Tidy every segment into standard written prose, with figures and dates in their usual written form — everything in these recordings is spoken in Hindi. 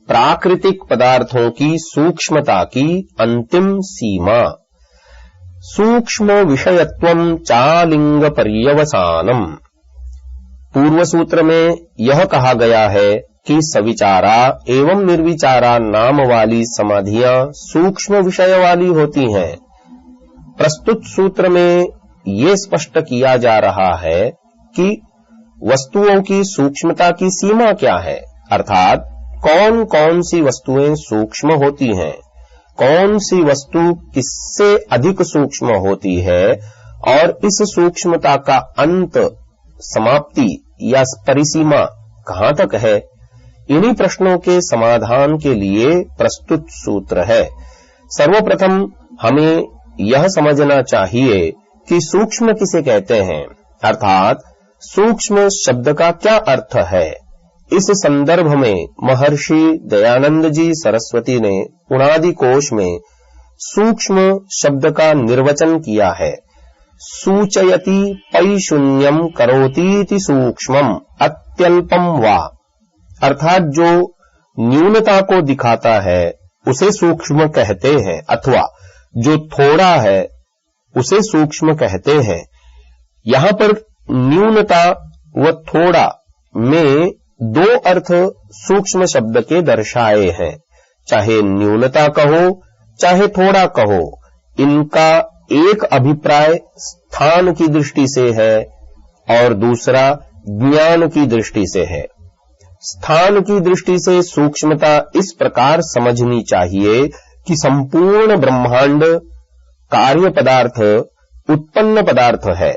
प्राकृतिक पदार्थों की सूक्ष्मता की अंतिम सीमा। सूक्ष्म विषयत्वं चालिंग पर्यवसानम। पूर्व सूत्र में यह कहा गया है कि सविचारा एवं निर्विचारा नाम वाली समाधियां सूक्ष्म विषय वाली होती हैं। प्रस्तुत सूत्र में ये स्पष्ट किया जा रहा है कि वस्तुओं की सूक्ष्मता की सीमा क्या है, अर्थात कौन कौन सी वस्तुएं सूक्ष्म होती हैं, कौन सी वस्तु किससे अधिक सूक्ष्म होती है और इस सूक्ष्मता का अंत, समाप्ति या परिसीमा कहां तक है। इन्हीं प्रश्नों के समाधान के लिए प्रस्तुत सूत्र है। सर्वप्रथम हमें यह समझना चाहिए कि सूक्ष्म किसे कहते हैं, अर्थात सूक्ष्म शब्द का क्या अर्थ है। इस संदर्भ में महर्षि दयानंद जी सरस्वती ने उणादि कोश में सूक्ष्म शब्द का निर्वचन किया है। सूचयति पैशून्यम करोतीति सूक्ष्मम अत्यल्पम वा, अर्थात जो न्यूनता को दिखाता है उसे सूक्ष्म कहते हैं, अथवा जो थोड़ा है उसे सूक्ष्म कहते हैं। यहां पर न्यूनता व थोड़ा में दो अर्थ सूक्ष्म शब्द के दर्शाए हैं। चाहे न्यूनता कहो चाहे थोड़ा कहो, इनका एक अभिप्राय स्थान की दृष्टि से है और दूसरा ज्ञान की दृष्टि से है। स्थान की दृष्टि से सूक्ष्मता इस प्रकार समझनी चाहिए कि संपूर्ण ब्रह्मांड कार्य पदार्थ उत्पन्न पदार्थ है।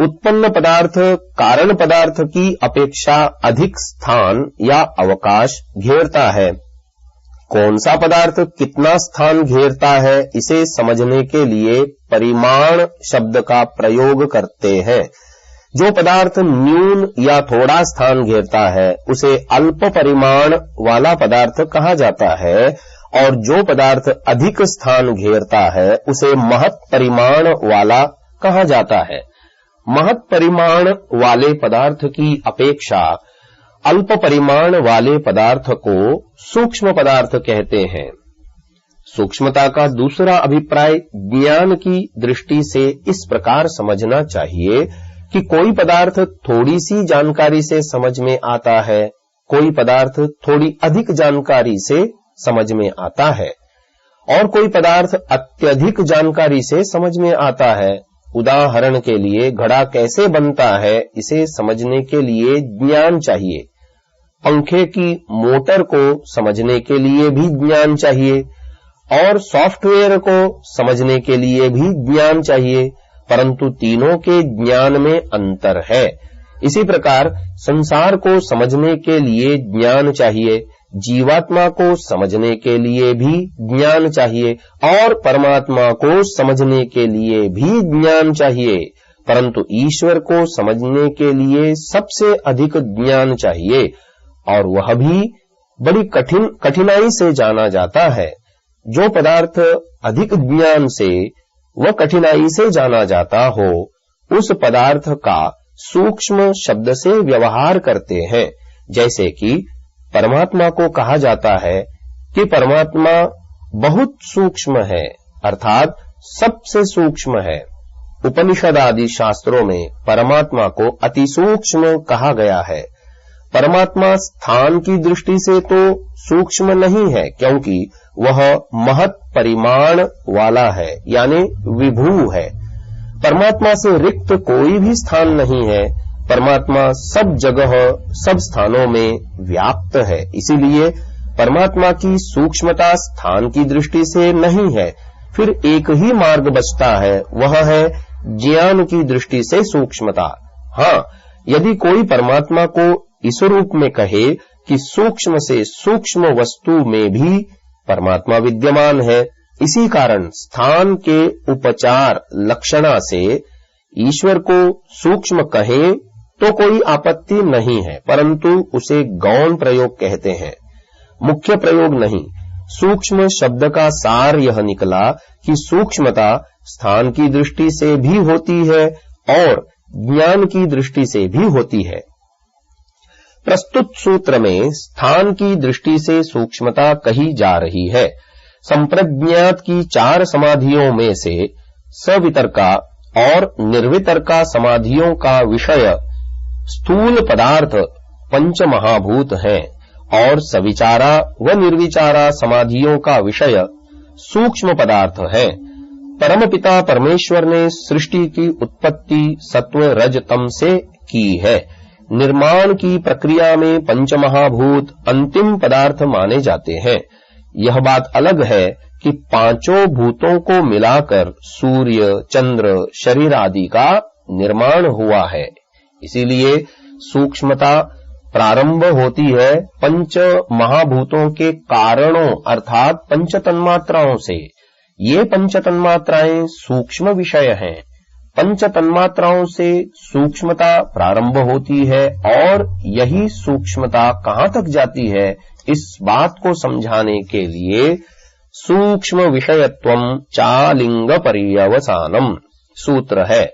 उत्पन्न पदार्थ कारण पदार्थ की अपेक्षा अधिक स्थान या अवकाश घेरता है। कौन सा पदार्थ कितना स्थान घेरता है, इसे समझने के लिए परिमाण शब्द का प्रयोग करते हैं। जो पदार्थ न्यून या थोड़ा स्थान घेरता है उसे अल्प परिमाण वाला पदार्थ कहा जाता है और जो पदार्थ अधिक स्थान घेरता है उसे महत् परिमाण वाला कहा जाता है। महत् परिमाण वाले पदार्थ की अपेक्षा अल्प परिमाण वाले पदार्थ को सूक्ष्म पदार्थ कहते हैं। सूक्ष्मता का दूसरा अभिप्राय ज्ञान की दृष्टि से इस प्रकार समझना चाहिए कि कोई पदार्थ थोड़ी सी जानकारी से समझ में आता है, कोई पदार्थ थोड़ी अधिक जानकारी से समझ में आता है और कोई पदार्थ अत्यधिक जानकारी से समझ में आता है। उदाहरण के लिए घड़ा कैसे बनता है इसे समझने के लिए ज्ञान चाहिए, पंखे की मोटर को समझने के लिए भी ज्ञान चाहिए और सॉफ्टवेयर को समझने के लिए भी ज्ञान चाहिए, परंतु तीनों के ज्ञान में अंतर है। इसी प्रकार संसार को समझने के लिए ज्ञान चाहिए, जीवात्मा को समझने के लिए भी ज्ञान चाहिए और परमात्मा को समझने के लिए भी ज्ञान चाहिए, परंतु ईश्वर को समझने के लिए सबसे अधिक ज्ञान चाहिए और वह भी बड़ी कठिनाई से जाना जाता है। जो पदार्थ अधिक ज्ञान से व कठिनाई से जाना जाता हो उस पदार्थ का सूक्ष्म शब्द से व्यवहार करते हैं। जैसे कि परमात्मा को कहा जाता है कि परमात्मा बहुत सूक्ष्म है, अर्थात सबसे सूक्ष्म है। उपनिषद आदि शास्त्रों में परमात्मा को अति सूक्ष्म कहा गया है। परमात्मा स्थान की दृष्टि से तो सूक्ष्म नहीं है, क्योंकि वह महत् परिमाण वाला है, यानी विभू है। परमात्मा से रिक्त कोई भी स्थान नहीं है। परमात्मा सब जगह सब स्थानों में व्याप्त है। इसीलिए परमात्मा की सूक्ष्मता स्थान की दृष्टि से नहीं है। फिर एक ही मार्ग बचता है, वह है ज्ञान की दृष्टि से सूक्ष्मता। हाँ, यदि कोई परमात्मा को इस रूप में कहे कि सूक्ष्म से सूक्ष्म वस्तु में भी परमात्मा विद्यमान है, इसी कारण स्थान के उपचार लक्षणा से ईश्वर को सूक्ष्म कहें तो कोई आपत्ति नहीं है, परंतु उसे गौण प्रयोग कहते हैं, मुख्य प्रयोग नहीं। सूक्ष्म शब्द का सार यह निकला कि सूक्ष्मता स्थान की दृष्टि से भी होती है और ज्ञान की दृष्टि से भी होती है। प्रस्तुत सूत्र में स्थान की दृष्टि से सूक्ष्मता कही जा रही है। संप्रज्ञात की 4 समाधियों में से सवितर्का और निर्वितर्का समाधियों का विषय स्थूल पदार्थ पंच महाभूत हैं और सविचारा व निर्विचारा समाधियों का विषय सूक्ष्म पदार्थ है। परमपिता परमेश्वर ने सृष्टि की उत्पत्ति सत्व रज तम से की है। निर्माण की प्रक्रिया में पंचमहाभूत अंतिम पदार्थ माने जाते हैं। यह बात अलग है कि 5 भूतों को मिलाकर सूर्य चंद्र शरीर आदि का निर्माण हुआ है। इसीलिए सूक्ष्मता प्रारंभ होती है पंच महाभूतों के कारणों अर्थात पंच तन्मात्राओं से। ये पंच तन्मात्राएं सूक्ष्म विषय हैं। पंच तन्मात्राओं से सूक्ष्मता प्रारंभ होती है और यही सूक्ष्मता कहां तक जाती है, इस बात को समझाने के लिए सूक्ष्म विषयत्वम चालिंग पर्यवसानम सूत्र है।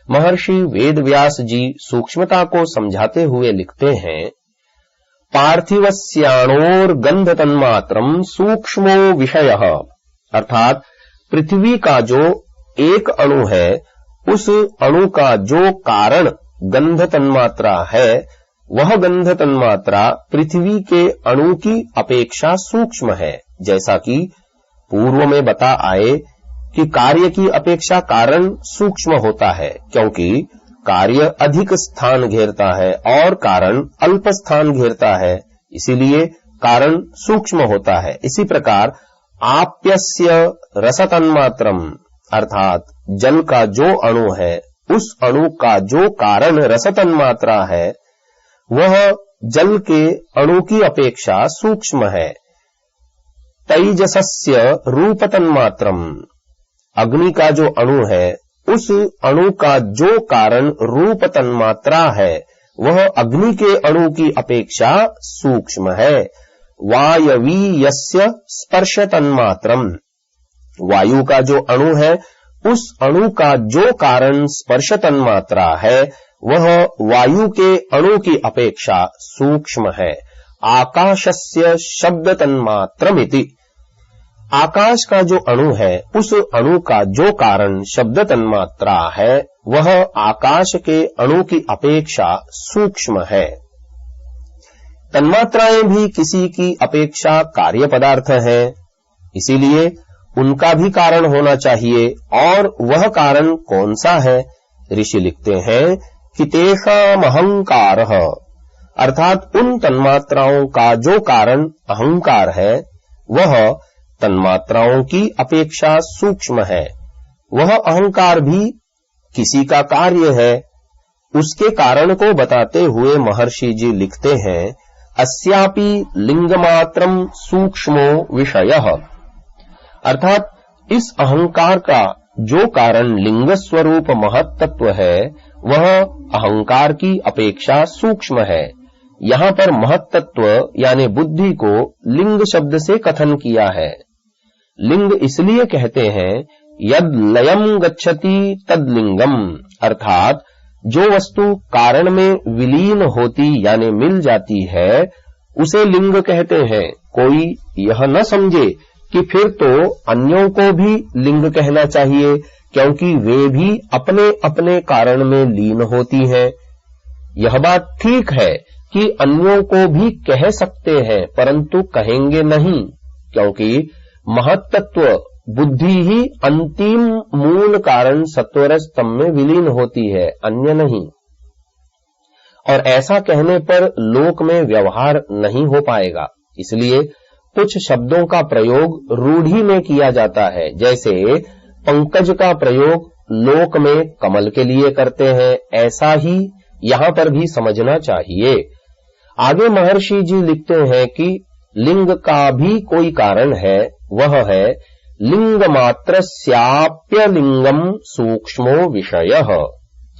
महर्षि वेदव्यास जी सूक्ष्मता को समझाते हुए लिखते हैं, पार्थिवस्याणोर गंध तन्मात्रम सूक्ष्मो विषयः, अर्थात पृथ्वी का जो एक अणु है उस अणु का जो कारण गंध तन्मात्रा है, वह गंध तन्मात्रा पृथ्वी के अणु की अपेक्षा सूक्ष्म है। जैसा कि पूर्व में बता आए कि कार्य की अपेक्षा कारण सूक्ष्म होता है, क्योंकि कार्य अधिक स्थान घेरता है और कारण अल्प स्थान घेरता है, इसीलिए कारण सूक्ष्म होता है। इसी प्रकार आप्यस्य रसतन्मात्रम, अर्थात जल का जो अणु है उस अणु का जो कारण रसतन्मात्रा है, वह जल के अणु की अपेक्षा सूक्ष्म है। तैजसस्य रूपतन्मात्रम, अग्नि का जो अणु है उस अणु का जो कारण रूप तन्मात्रा है, वह अग्नि के अणु की अपेक्षा सूक्ष्म है। वायवीयस्य स्पर्श तन्मात्रम, वायु का जो अणु है उस अणु का जो कारण स्पर्श तन्मात्रा है, वह वायु के अणु की अपेक्षा सूक्ष्म है। आकाशस्य शब्द तन्मात्रमिति, आकाश का जो अणु है उस अणु का जो कारण शब्द तन्मात्रा है, वह आकाश के अणु की अपेक्षा सूक्ष्म है। तन्मात्राएं भी किसी की अपेक्षा कार्य पदार्थ है, इसीलिए उनका भी कारण होना चाहिए। और वह कारण कौन सा है? ऋषि लिखते हैं कि तेषाम अहंकारः, अर्थात उन तन्मात्राओं का जो कारण अहंकार है, वह तन्मात्राओं की अपेक्षा सूक्ष्म है। वह अहंकार भी किसी का कार्य है। उसके कारण को बताते हुए महर्षि जी लिखते हैं, अस्यापि लिंगमात्रम सूक्ष्मो विषयः, अर्थात इस अहंकार का जो कारण लिंग स्वरूप महत्तत्व है, वह अहंकार की अपेक्षा सूक्ष्म है। यहाँ पर महत्तत्व यानी बुद्धि को लिंग शब्द से कथन किया है। लिंग इसलिए कहते हैं यद लयम गच्छति तद लिंगम, अर्थात जो वस्तु कारण में विलीन होती यानी मिल जाती है उसे लिंग कहते हैं। कोई यह न समझे कि फिर तो अन्यों को भी लिंग कहना चाहिए, क्योंकि वे भी अपने अपने कारण में लीन होती हैं। यह बात ठीक है कि अन्यों को भी कह सकते हैं, परंतु कहेंगे नहीं, क्योंकि महत्तत्व बुद्धि ही अंतिम मूल कारण सत्वरज तम में विलीन होती है, अन्य नहीं। और ऐसा कहने पर लोक में व्यवहार नहीं हो पाएगा, इसलिए कुछ शब्दों का प्रयोग रूढ़ी में किया जाता है। जैसे पंकज का प्रयोग लोक में कमल के लिए करते हैं, ऐसा ही यहाँ पर भी समझना चाहिए। आगे महर्षि जी लिखते हैं कि लिंग का भी कोई कारण है, वह है लिंग मात्र स्याप्य लिंगम सूक्ष्मो विषयः,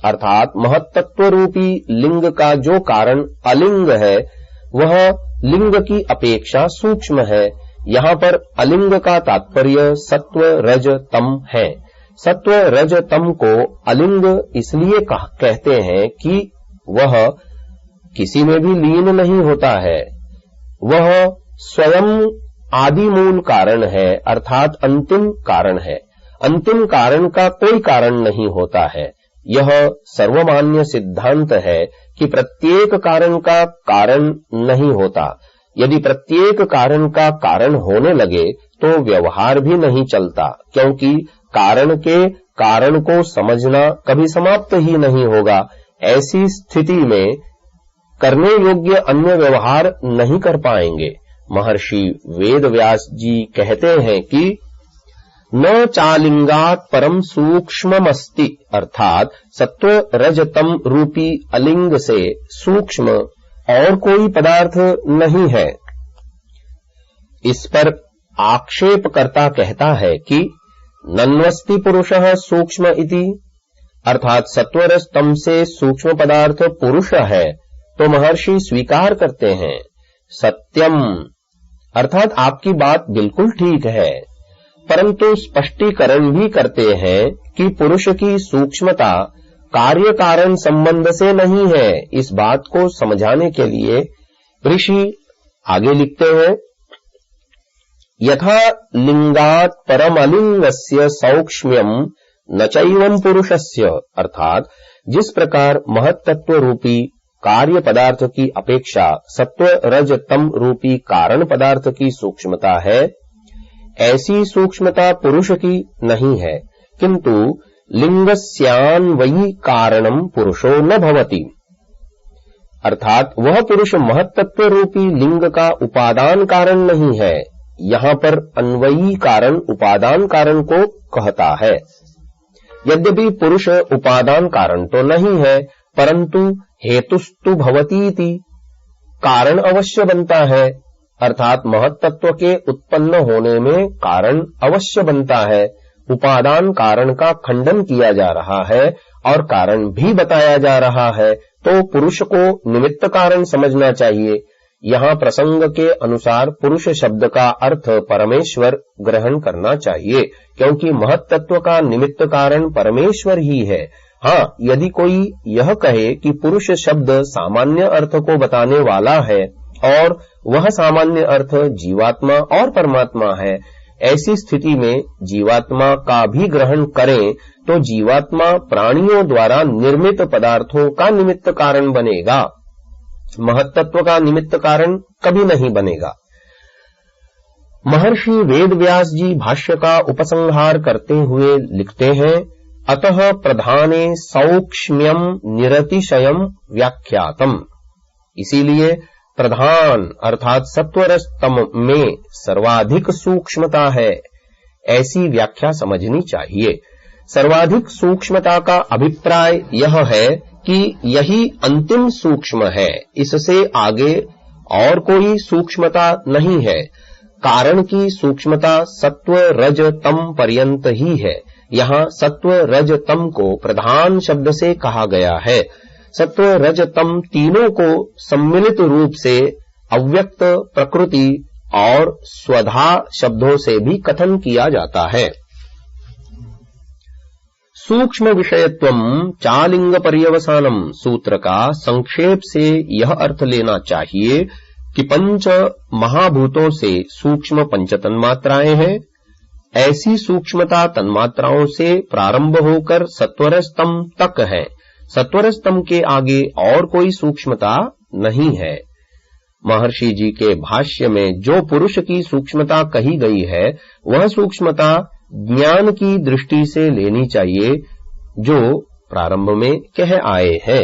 अर्थात महत्तत्व रूपी लिंग का जो कारण अलिंग है, वह लिंग की अपेक्षा सूक्ष्म है। यहाँ पर अलिंग का तात्पर्य सत्व रज तम है। सत्व रज तम को अलिंग इसलिए कहते हैं कि वह किसी में भी लीन नहीं होता है। वह स्वयं आदि मूल कारण है, अर्थात अंतिम कारण है। अंतिम कारण का कोई कारण नहीं होता है। यह सर्वमान्य सिद्धांत है कि प्रत्येक कारण का कारण नहीं होता। यदि प्रत्येक कारण का कारण होने लगे तो व्यवहार भी नहीं चलता, क्योंकि कारण के कारण को समझना कभी समाप्त ही नहीं होगा। ऐसी स्थिति में करने योग्य अन्य व्यवहार नहीं कर पाएंगे। महर्षि वेदव्यास जी कहते हैं कि न चालिंगात परम सूक्ष्ममस्ति, अर्थात सत्व रजतम रूपी अलिंग से सूक्ष्म और कोई पदार्थ नहीं है। इस पर आक्षेपकर्ता कहता है कि नन्वस्ति पुरुषः सूक्ष्म इति, अर्थात सत्वर स्तंभ से सूक्ष्म पदार्थ पुरुष है। तो महर्षि स्वीकार करते हैं सत्यम, अर्थात आपकी बात बिल्कुल ठीक है, परंतु स्पष्टीकरण भी करते हैं कि पुरुष की सूक्ष्मता कार्य कारण संबंध से नहीं है। इस बात को समझाने के लिए ऋषि आगे लिखते हैं, यथा लिंगात परमलिंगस्य सौक्ष्म्यम न चैवं पुरुषस्य, अर्थात जिस प्रकार महत्तत्व रूपी कार्य पदार्थ की अपेक्षा सत्व रज तम रूपी कारण पदार्थ की सूक्ष्मता है, ऐसी सूक्ष्मता पुरुष की नहीं है। किंतु लिंगस्यान्वयी कारणम पुरुषो न भवति, अर्थात वह पुरुष महत्तत्व रूपी लिंग का उपादान कारण नहीं है। यहाँ पर अन्वयी कारण उपादान कारण को कहता है। यद्यपि पुरुष उपादान कारण तो नहीं है, परंतु हेतुस्तु भवतीति, कारण अवश्य बनता है, अर्थात महत्तत्व के उत्पन्न होने में कारण अवश्य बनता है। उपादान कारण का खंडन किया जा रहा है और कारण भी बताया जा रहा है, तो पुरुष को निमित्त कारण समझना चाहिए। यहाँ प्रसंग के अनुसार पुरुष शब्द का अर्थ परमेश्वर ग्रहण करना चाहिए, क्योंकि महत्तत्व का निमित्त कारण परमेश्वर ही है। हाँ, यदि कोई यह कहे कि पुरुष शब्द सामान्य अर्थ को बताने वाला है और वह सामान्य अर्थ जीवात्मा और परमात्मा है, ऐसी स्थिति में जीवात्मा का भी ग्रहण करें तो जीवात्मा प्राणियों द्वारा निर्मित पदार्थों का निमित्त कारण बनेगा, महत्तत्व का निमित्त कारण कभी नहीं बनेगा। महर्षि वेदव्यास जी भाष्य का उपसंहार करते हुए लिखते हैं, अतः प्रधाने सौक्ष्म्यम निरतिशयम व्याख्यातम, इसीलिए प्रधान अर्थात सत्वरस्तम में सर्वाधिक सूक्ष्मता है, ऐसी व्याख्या समझनी चाहिए। सर्वाधिक सूक्ष्मता का अभिप्राय यह है कि यही अंतिम सूक्ष्म है, इससे आगे और कोई सूक्ष्मता नहीं है। कारण की सूक्ष्मता सत्व रज तम पर्यंत ही है। यहाँ सत्व रज तम को प्रधान शब्द से कहा गया है। सत्व रज तम तीनों को सम्मिलित रूप से अव्यक्त प्रकृति और स्वधा शब्दों से भी कथन किया जाता है। सूक्ष्म विषयत्वम चालिंग पर्यवसानम सूत्र का संक्षेप से यह अर्थ लेना चाहिए कि पंच महाभूतों से सूक्ष्म पंच तन्मात्राएं हैं। ऐसी सूक्ष्मता तन्मात्राओं से प्रारंभ होकर सत्वर स्तंभ तक है। सत्वर स्तंभ के आगे और कोई सूक्ष्मता नहीं है। महर्षि जी के भाष्य में जो पुरुष की सूक्ष्मता कही गई है, वह सूक्ष्मता ज्ञान की दृष्टि से लेनी चाहिए, जो प्रारंभ में कह आए हैं।